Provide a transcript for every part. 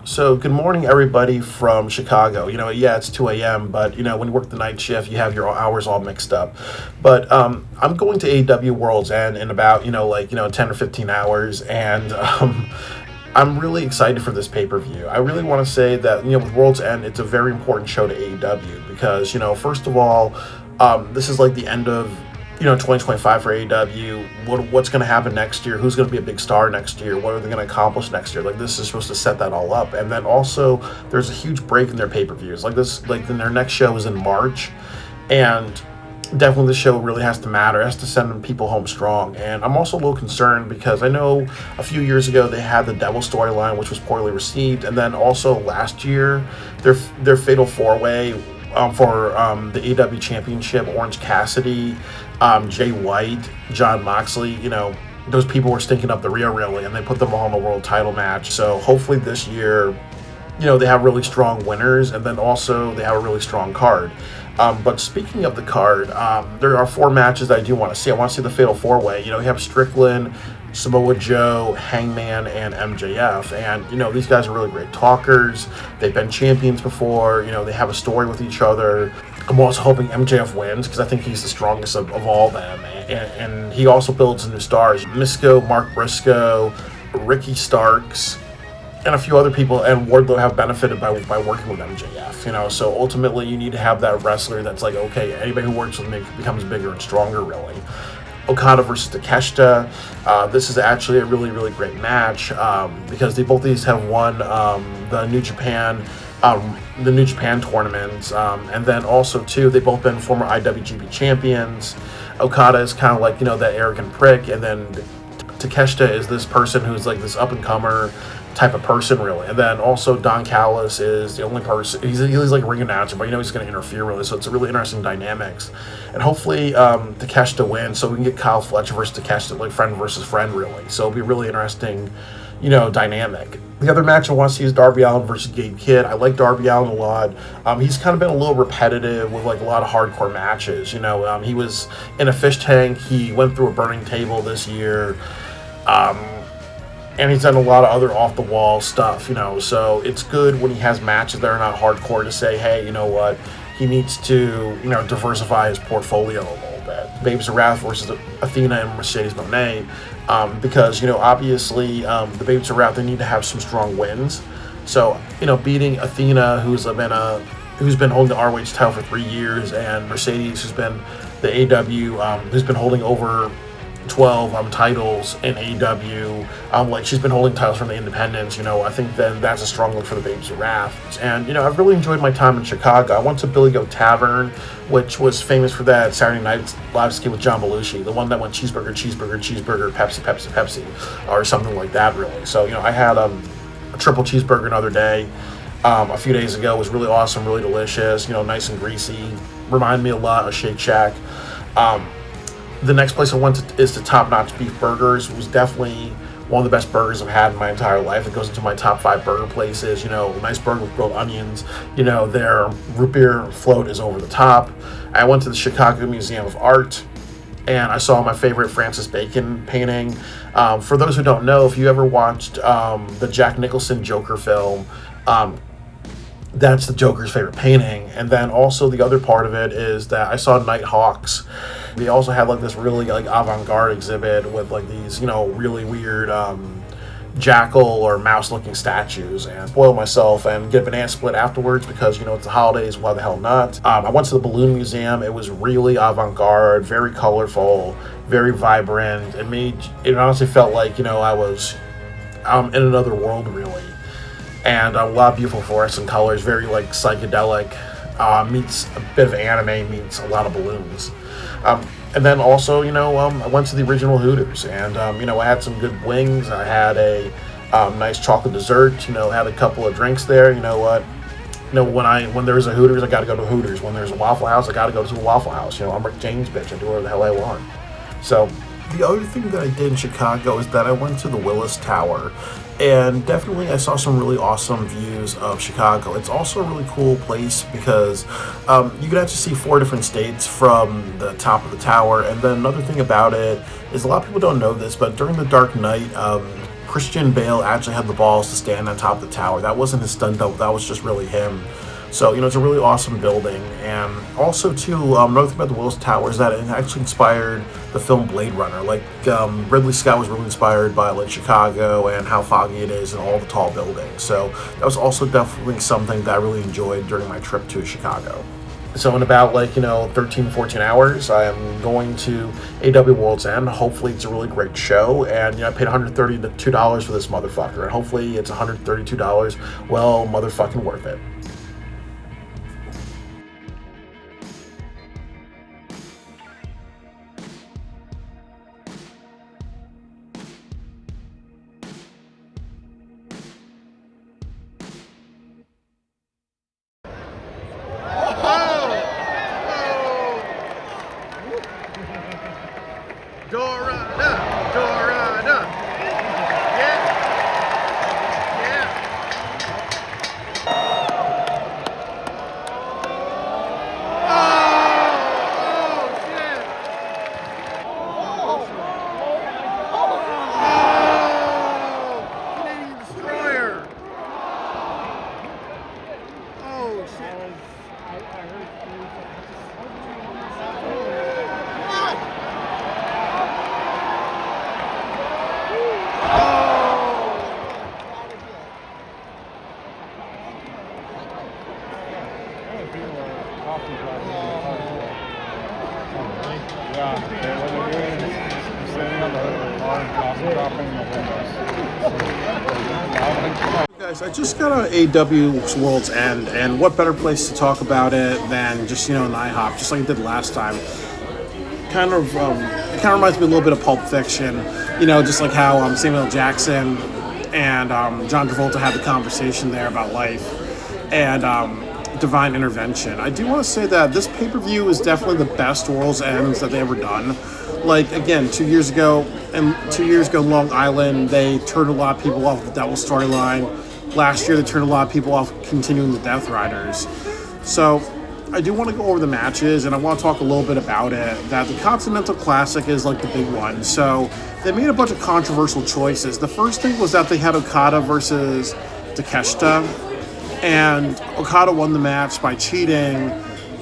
So, good morning, everybody from Chicago. Yeah, it's 2 a.m., but, when you work the night shift, you have your hours all mixed up. But I'm going to AEW World's End in about, 10 or 15 hours, and I'm really excited for this pay-per-view. I really want to say that, with World's End, it's a very important show to AEW because, first of all, this is like the end of 2025 for AEW. What's going to happen next year? Who's going to be a big star next year? What are they going to accomplish next year? Like, this is supposed to set that all up. And then also, there's a huge break in their pay-per-views. Then their next show is in March, and definitely the show really has to matter. It has to send people home strong. And I'm also a little concerned because I know a few years ago they had the Devil storyline, which was poorly received, and then also last year their Fatal 4-Way for the AEW Championship, Orange Cassidy, Jay White, John Moxley, those people were stinking up the rear really, and they put them all in a world title match. So hopefully this year, they have really strong winners, and then also they have a really strong card. But speaking of the card, there are 4 matches that I do want to see. I want to see the Fatal 4-Way. You have Strickland, Samoa Joe, Hangman, and MJF. And, these guys are really great talkers. They've been champions before. They have a story with each other. I'm also hoping MJF wins because I think he's the strongest of all of them. And he also builds new stars. Mystico, Mark Briscoe, Ricky Starks, and a few other people, and Wardlow have benefited by working with MJF, so ultimately you need to have that wrestler that's like, okay, anybody who works with me becomes bigger and stronger, really. Okada versus Takeshita. This is actually a really, really great match because both of these have won the New Japan tournaments, and then also too they've both been former IWGP champions. Okada is kind of like that arrogant prick, and then Takeshita is this person who's like this up and comer type of person, really. And then also Don Callis is the only person, he's like a ring announcer, but he's going to interfere, really. So it's a really interesting dynamics. And hopefully Takeshita wins so we can get Kyle Fletcher versus Takeshita, like friend versus friend, really. So it'll be a really interesting, dynamic. The other match I want to see is Darby Allin versus Gabe Kidd. I like Darby Allin a lot. He's kind of been a little repetitive with like a lot of hardcore matches. He was in a fish tank. He went through a burning table this year. And he's done a lot of other off-the-wall stuff, so it's good when he has matches that are not hardcore to say, hey, you know what, he needs to, diversify his portfolio a little bit. Babes of Wrath versus Athena and Mercedes Moné, because, obviously, the Babes of Wrath, they need to have some strong wins. So, beating Athena, who's been holding the ROH title for 3 years, and Mercedes, who's been the AEW, who's been holding over 12 titles in AEW, she's been holding titles from the independents, I think then that's a strong look for the Babes of Wrath. And, I've really enjoyed my time in Chicago. I went to Billy Goat Tavern, which was famous for that Saturday Night Live skit with John Belushi, the one that went cheeseburger, cheeseburger, cheeseburger, Pepsi, Pepsi, Pepsi, or something like that, really. So, I had a triple cheeseburger another day, a few days ago. It was really awesome, really delicious, nice and greasy, reminded me a lot of Shake Shack. The next place I went to is to Top Notch Beef Burgers. It was definitely one of the best burgers I've had in my entire life. It goes into my top 5 burger places. Nice burger with grilled onions. Their root beer float is over the top. I went to the Chicago Museum of Art, and I saw my favorite Francis Bacon painting. For those who don't know, if you ever watched the Jack Nicholson Joker film, that's the Joker's favorite painting. And then also the other part of it is that I saw Nighthawks. They also had like this really like avant-garde exhibit with like these, really weird jackal or mouse looking statues, and spoil myself and get a banana split afterwards because, it's the holidays, why the hell not? I went to the Balloon Museum. It was really avant-garde, very colorful, very vibrant. It honestly felt like, I was in another world, really. And a lot of beautiful fluorescent colors, very like psychedelic, meets a bit of anime, meets a lot of balloons. And then also, I went to the original Hooters, and, I had some good wings. I had a nice chocolate dessert, had a couple of drinks there. You know what? When there's a Hooters, I got to go to Hooters. When there's a Waffle House, I got to go to a Waffle House. I'm Rick James, bitch. I do whatever the hell I want. So the other thing that I did in Chicago is that I went to the Willis Tower, and definitely I saw some really awesome views of Chicago. It's also a really cool place because you can actually see 4 different states from the top of the tower. And then another thing about it is a lot of people don't know this, but during the Dark Knight Christian Bale actually had the balls to stand on top of the tower. That wasn't his stunt double. That was just really him. So, it's a really awesome building. And also, too, another thing about the Willis Tower is that it actually inspired the film Blade Runner. Like, Ridley Scott was really inspired by, like, Chicago and how foggy it is and all the tall buildings. So that was also definitely something that I really enjoyed during my trip to Chicago. So in about 13, 14 hours, I am going to AEW World's End. Hopefully it's a really great show. And I paid $132 for this motherfucker. And hopefully it's $132 well motherfucking worth it. Guys, I just got an AEW World's End, and what better place to talk about it than just, an IHOP, just like I did last time. It kind of reminds me a little bit of Pulp Fiction, just like how Samuel L. Jackson and John Travolta had the conversation there about life and divine intervention. I do want to say that this pay-per-view is definitely the best World's Ends that they ever done. Like, again, 2 years ago, Long Island, they turned a lot of people off the Devil storyline. Last year, they turned a lot of people off continuing the Death Riders. So, I do want to go over the matches, and I want to talk a little bit about it. That the Continental Classic is like the big one. So, they made a bunch of controversial choices. The first thing was that they had Okada versus Takeshita, and Okada won the match by cheating.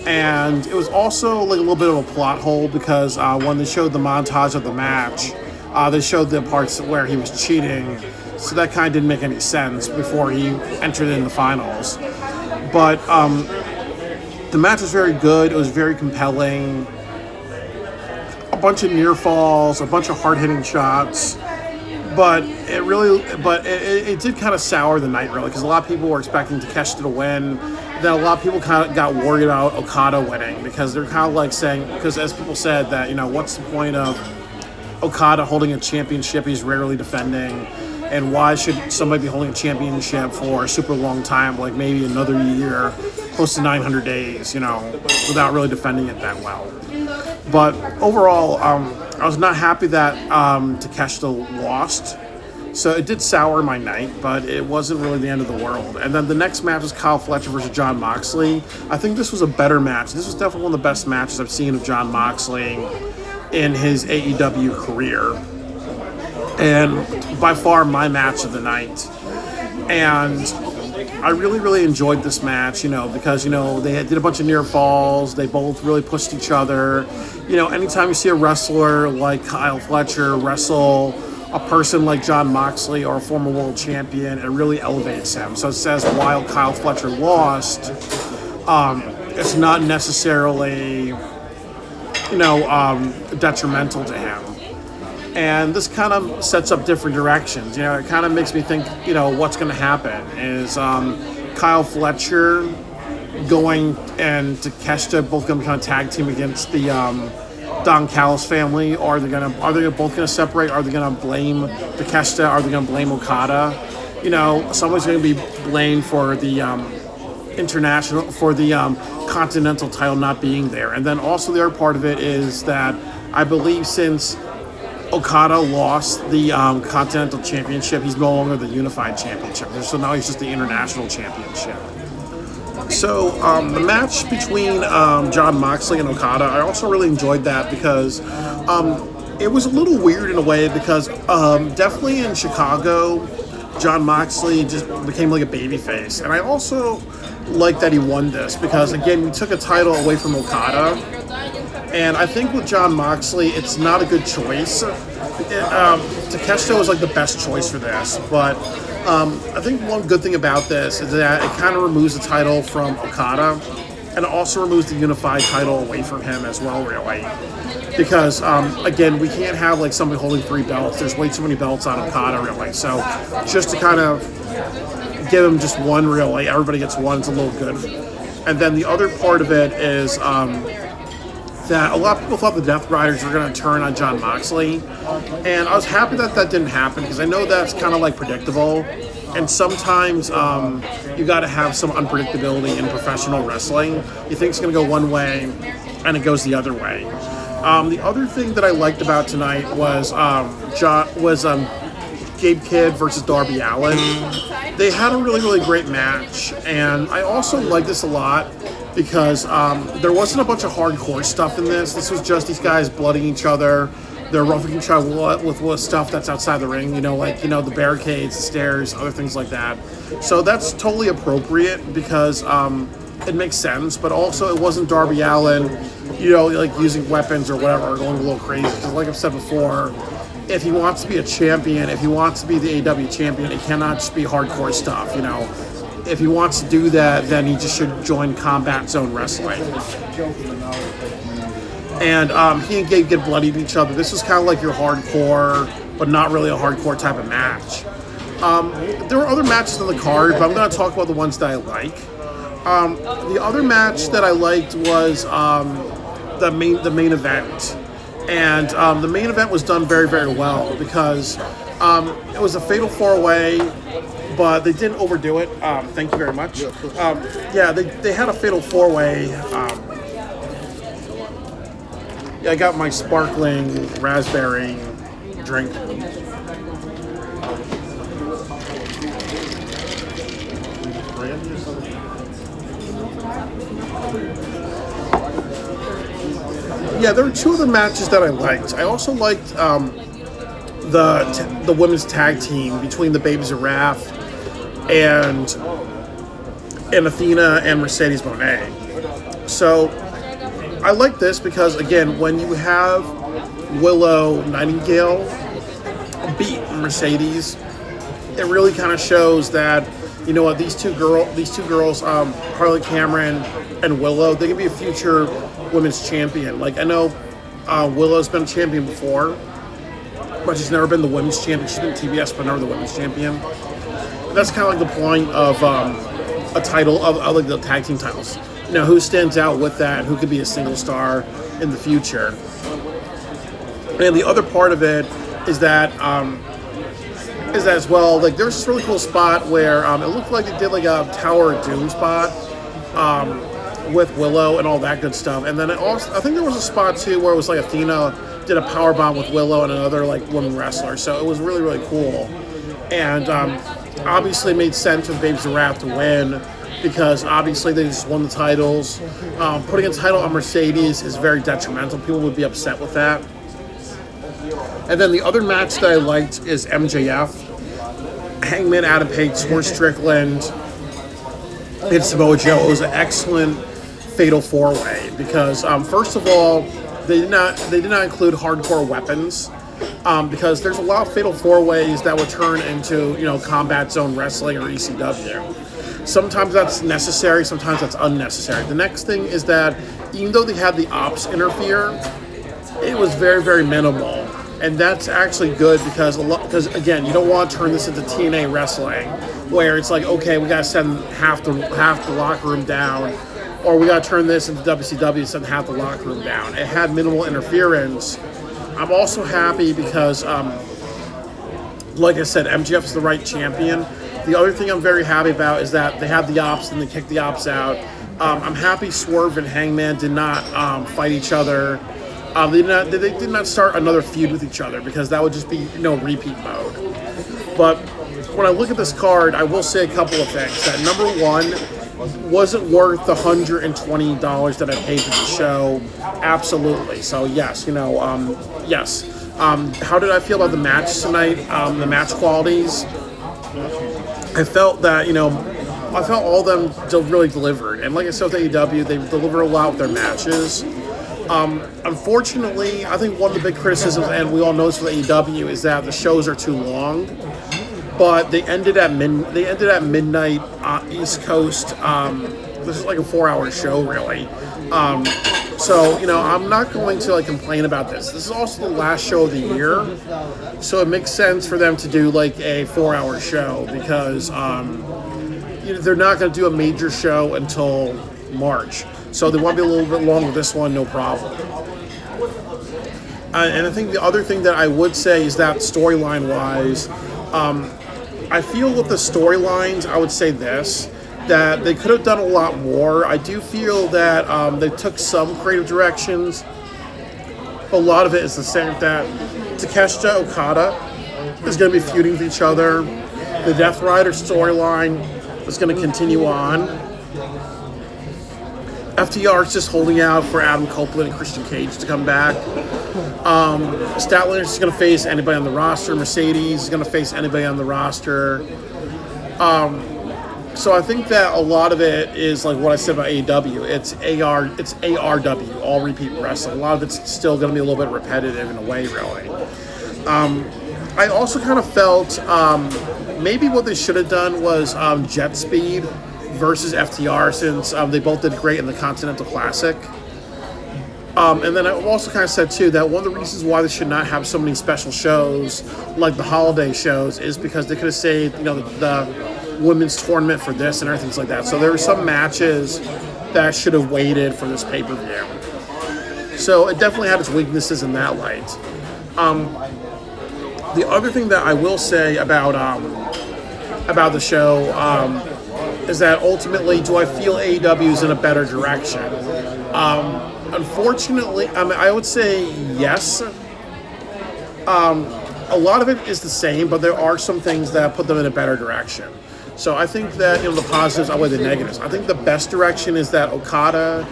And it was also like a little bit of a plot hole because when they showed the montage of the match, they showed the parts where he was cheating. So that kind of didn't make any sense before he entered in the finals. But the match was very good. It was very compelling. A bunch of near falls, a bunch of hard-hitting shots. But it did kind of sour the night, really, because a lot of people were expecting Takeshita to win. Then a lot of people kind of got worried about Okada winning because they're kind of like saying, because as people said that, what's the point of Okada holding a championship he's rarely defending, and why should somebody be holding a championship for a super long time, like maybe another year, close to 900 days, without really defending it that well. But overall, I was not happy that Takeshita lost. So it did sour my night, but it wasn't really the end of the world. And then the next match was Kyle Fletcher versus Jon Moxley. I think this was a better match. This was definitely one of the best matches I've seen of Jon Moxley in his AEW career. And by far my match of the night. And I really, really enjoyed this match, because, they did a bunch of near falls. They both really pushed each other. Anytime you see a wrestler like Kyle Fletcher wrestle a person like Jon Moxley or a former world champion, it really elevates him. So it says while Kyle Fletcher lost, it's not necessarily, detrimental to him. And this kind of sets up different directions. It kind of makes me think, what's going to happen is Kyle Fletcher going and Takeshita both going to become a tag team against the Don Callis family, or are they both gonna separate? Are they gonna blame Takeshita? Are they gonna blame Okada? Somebody's gonna be blamed for the Continental title not being there. And then also the other part of it is that I believe since Okada lost the Continental Championship, he's no longer the Unified Championship. So now he's just the International Championship. So the match between Jon Moxley and Okada, I also really enjoyed that because It was a little weird in a way because definitely in Chicago, Jon Moxley just became like a babyface. And I also like that he won this because, again, we took a title away from Okada. And I think with Jon Moxley, it's not a good choice. Takeshita was like the best choice for this. But I think one good thing about this is that it kind of removes the title from Okada. And it also removes the unified title away from him as well, really. Because, again, we can't have like somebody holding 3 belts. There's way too many belts on Okada, really. So just to kind of give him just one, really, everybody gets one, it's a little good. And then the other part of it is that a lot of people thought the Death Riders were going to turn on Jon Moxley. And I was happy that that didn't happen because I know that's kind of like predictable. And sometimes you got to have some unpredictability in professional wrestling. You think it's going to go one way, and it goes the other way. The other thing that I liked about tonight was Gabe Kidd versus Darby Allin. They had a really, really great match, and I also like this a lot because there wasn't a bunch of hardcore stuff in this. This was just these guys blooding each other. They're roughing each other with stuff that's outside the ring, the barricades, the stairs, other things like that. So that's totally appropriate because it makes sense, but also it wasn't Darby Allin, like using weapons or whatever, or going a little crazy. Because like I've said before, if he wants to be a champion, if he wants to be the AEW champion, it cannot just be hardcore stuff, If he wants to do that, then he just should join Combat Zone Wrestling. And he and Gabe get bloodied each other. This was kind of like your hardcore, but not really a hardcore type of match. There were other matches on the card, but I'm going to talk about the ones that I like. The other match that I liked was the main event. And the main event was done very, very well because it was a fatal 4-way, but they didn't overdo it. Thank you very much. They had a fatal 4-way. I got my sparkling raspberry drink. Yeah, there were 2 other matches that I liked. I also liked the women's tag team between the Babies of Wrath and Athena and Mercedes Moné. So I like this because, again, when you have Willow Nightingale beat Mercedes, it really kind of shows that, these two girls, Harley Cameron and Willow, they can be a future women's champion. Like, I know Willow's been a champion before, but she's never been the women's champion. She's been TBS, but never the women's champion. And that's kind of like the point of a title, of like the tag team titles. Who stands out with that, who could be a single star in the future. And the other part of it is that as well, like, there's this really cool spot where it looked like they did like a Tower of Doom spot with Willow and all that good stuff. And then I think there was a spot too where it was like Athena did a powerbomb with Willow and another like woman wrestler. So it was really, really cool. And obviously it made sense for Babes of Wrath to win, because obviously they just won the titles. Putting a title on Mercedes is very detrimental. People would be upset with that. And then the other match that I liked is MJF, Hangman Adam Page, Swerve Strickland, and Samoa Joe. It was an excellent fatal 4-way because first of all, they did not include hardcore weapons. Because there's a lot of fatal 4-ways that would turn into, Combat Zone Wrestling or ECW. Sometimes that's necessary, sometimes that's unnecessary. The next thing is that even though they had the ops interfere, it was very, very minimal. And that's actually good because again, you don't want to turn this into TNA wrestling where it's like, okay, we got to send half the locker room down, or we got to turn this into WCW and send half the locker room down. It had minimal interference. I'm also happy because, like I said, MJF is the right champion. The other thing I'm very happy about is that they had the ops and they kicked the ops out. I'm happy Swerve and Hangman did not fight each other. They did not start another feud with each other because that would just be repeat mode. But when I look at this card, I will say a couple of things. That number one, was it worth the $120 that I paid for the show? Absolutely. So yes, yes. How did I feel about the match tonight? The match qualities. I felt that, I felt all of them really delivered. And like I said with AEW, they deliver a lot with their matches. Unfortunately, I think one of the big criticisms, and we all know this with AEW, is that the shows are too long. But they ended at midnight East Coast. This is like a 4-hour show, really. So, I'm not going to complain about this. This is also the last show of the year, so it makes sense for them to do like a 4-hour show because they're not going to do a major show until March. So they want to be a little bit long with this one, no problem. And I think the other thing that I would say is that storyline-wise, I feel with the storylines, I would say this, that they could have done a lot more. I do feel that they took some creative directions. A lot of it is the same, that Takeshita Okada is going to be feuding with each other. The Death Rider storyline is going to continue on. FTR is just holding out for Adam Copeland and Christian Cage to come back. Statlander is going to face anybody on the roster. Mercedes is going to face anybody on the roster. So I think that a lot of it is like what I said about AEW. It's ARW, all repeat wrestling. A lot of it's still going to be a little bit repetitive in a way, really. I also kind of felt maybe what they should have done was Jet Speed versus FTR, since they both did great in the Continental Classic. And then I also kind of said, too, that one of the reasons why they should not have so many special shows, like the holiday shows, is because they could have saved, the women's tournament for this and everything like that. So there were some matches that should have waited for this pay-per-view. So it definitely had its weaknesses in that light. The other thing that I will say about the show is that ultimately, do I feel AEW is in a better direction? Unfortunately, I would say yes. A lot of it is the same, but there are some things that put them in a better direction. So I think that the positives outweigh the negatives. I think the best direction is that Okada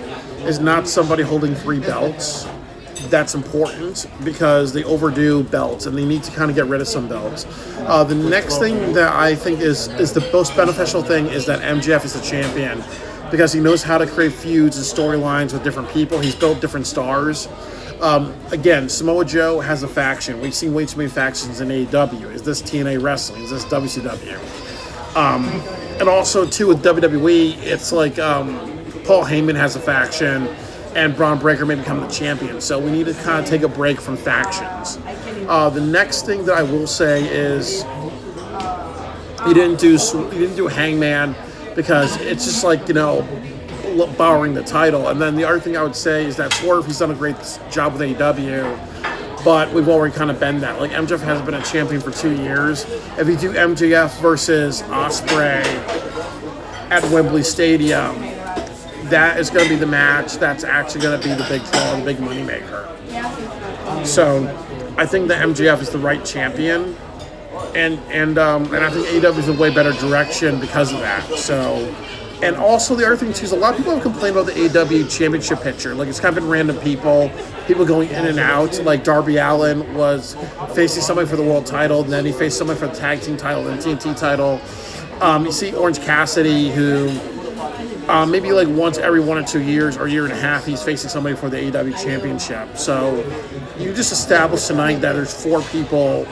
is not somebody holding 3 belts. That's important because they overdo belts and they need to kind of get rid of some belts. The next thing that I think is the most beneficial thing is that MJF is the champion because he knows how to create feuds and storylines with different people. He's built different stars. Again, Samoa Joe has a faction. We've seen way too many factions in AEW. Is this TNA Wrestling? Is this WCW? And also, too, with WWE, it's like Paul Heyman has a faction and Braun Breaker may become the champion. So we need to kind of take a break from factions. The next thing that I will say is he didn't do Hangman because it's just like, borrowing the title. And then the other thing I would say is that Swerve, he's done a great job with AEW. But we've already kind of been that. Like, MJF hasn't been a champion for 2 years. If you do MJF versus Ospreay at Wembley Stadium, that is going to be the match. That's actually going to be the big draw, the big moneymaker. So, I think that MJF is the right champion. And I think AEW is in a way better direction because of that. So, and also the other thing too is a lot of people have complained about the AEW championship picture. Like, it's kind of been random people going in and out. Like, Darby Allin was facing somebody for the world title, and then he faced somebody for the tag team title and TNT title. You see Orange Cassidy, who maybe like once every 1 or 2 years or year and a half, he's facing somebody for the AEW championship. So you just established tonight that there's 4 people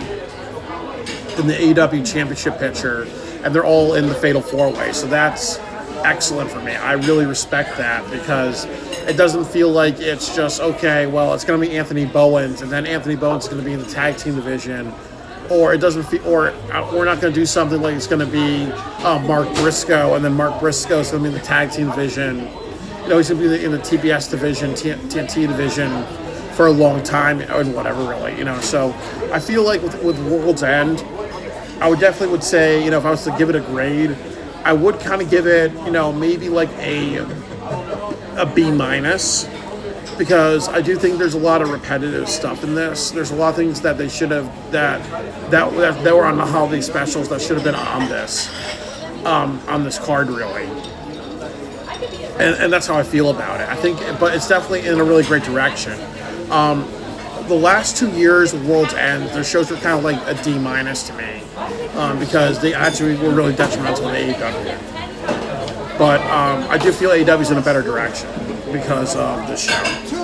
in the AEW championship picture, and they're all in the Fatal 4-Way. So that's excellent for me. I really respect that because it doesn't feel like it's just, okay, well, it's going to be Anthony Bowens, and then Anthony Bowens is going to be in the tag team division, or it doesn't feel, or we're not going to do something like it's going to be Mark Briscoe, and then Mark Briscoe is going to be in the tag team division. He's going to be in the TBS division, TNT division for a long time, and whatever, really. So I feel like with World's End, I would definitely say, if I was to give it a grade, I would kind of give it, maybe like a B-, because I do think there's a lot of repetitive stuff in this. There's a lot of things that they should have, that were on the holiday specials that should have been on this card, really. And that's how I feel about it. I think, but it's definitely in a really great direction. the last 2 years of World's End, their shows were kind of like a D- to me, because they actually were really detrimental to AEW. But I do feel AEW is in a better direction because of this show.